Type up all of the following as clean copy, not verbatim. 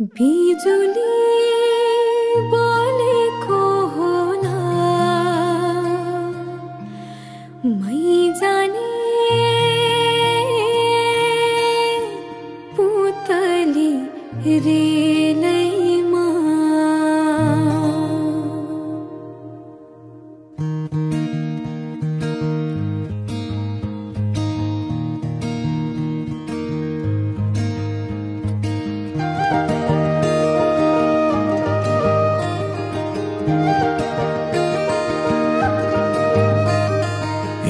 बिजुली बोलेको होला मै जाने पुतली रेलैमा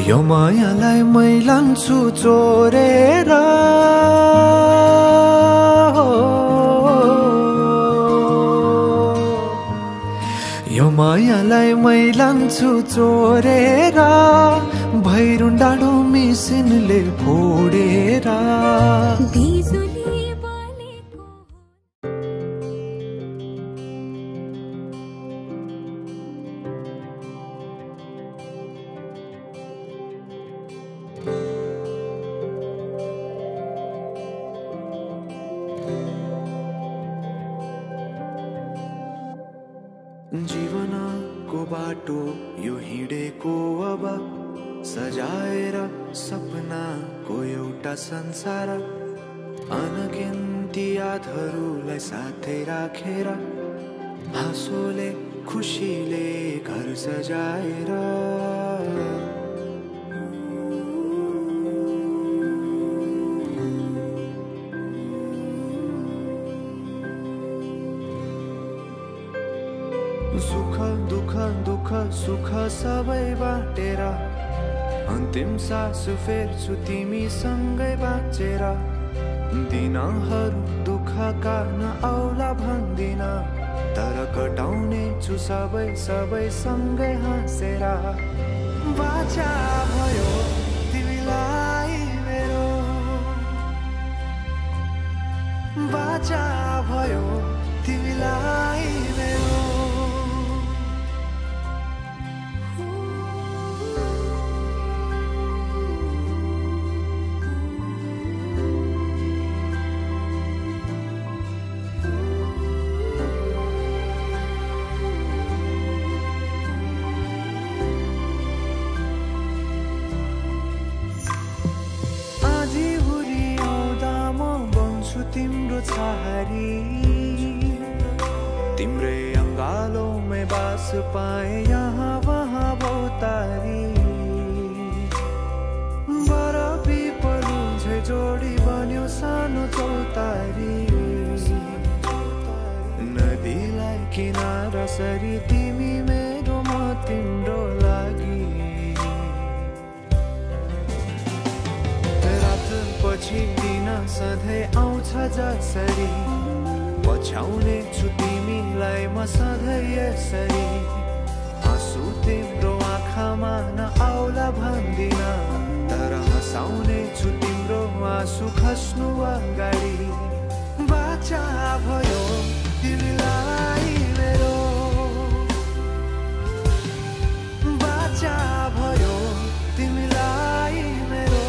यो मायालाई मै लान्छु चोरेर यो मायालाई मै लान्छु चोरेर भैरुन डाँडो मिसिनले फोडेर बिजुली बोलेको जीवनको बाटो यो हिँडेको अब सजाएर सपनाको एउटा संसार अनगिन्ती यादहरूलाई साथै राखेर हाँसोले खुसीले घर सजाएर सुख दुख दुख सुख सबै बाटेर अन्तिम सास फेर्छु तिमीसँगै बाँचेर दिनहरू दुःखका नआउला भन्दिन तर कटाउने छु सबै सबै सँगै हाँसेर बाचा भयो तिमीलाई मेरो बाचा भयो तिमीलाई मेरो तिम्रो छहारी तिम्रै अङ्गालोमै बास पाए यहाँ वहाँ भौतारी बर पिपलु झै जोडी बन्यो सानो चौतारी नदीलाई किनारा सरी तिमी मेरो म तिम्रो लागि पछि दिन सधैँ आउँछ जसरी पछ्याउने छु तिमीलाई म सधैँ यसरी आँसु तिम्रो आँखामा नआउला भन्दिन तर हँसाउने छु तिम्रो आँसु खस्नु अगाडि बाचा भयो तिमीलाई मेरो बाचा भयो तिमीलाई मेरो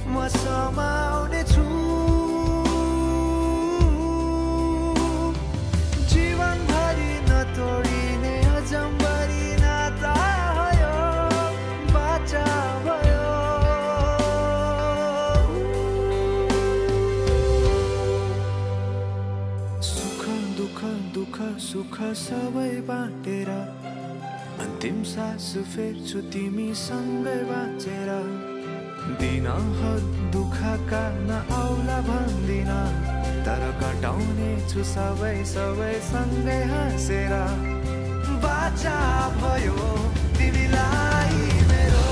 म समाउने छु जीवनभरि नतोडिने अजम्बरी नाता भयो बाचा भयो सुख दुख दुख सुख सबै बाटेर अन्तिम सास फेर्छु तिमीसँगै बाँचेर दिनहरू दुःखका नआउला भन्दिन तर कटाउने छु सबै सबै सँगै हाँसेर बाचा भयो तिमीलाई मेरो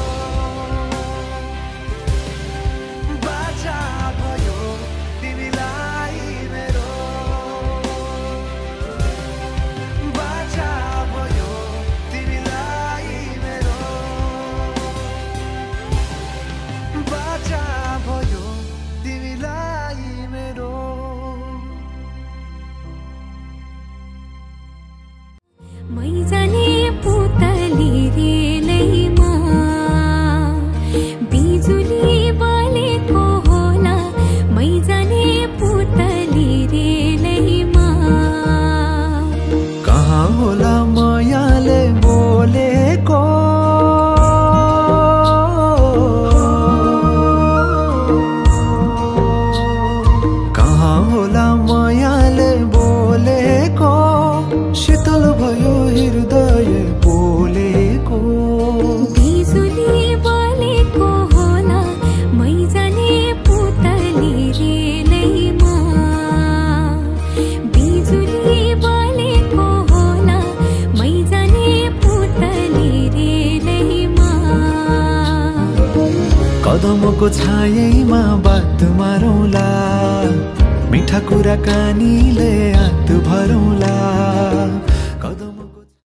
कदमको छायैमा बात मारौँला, मिठा कुराकानीले हात भरौँला।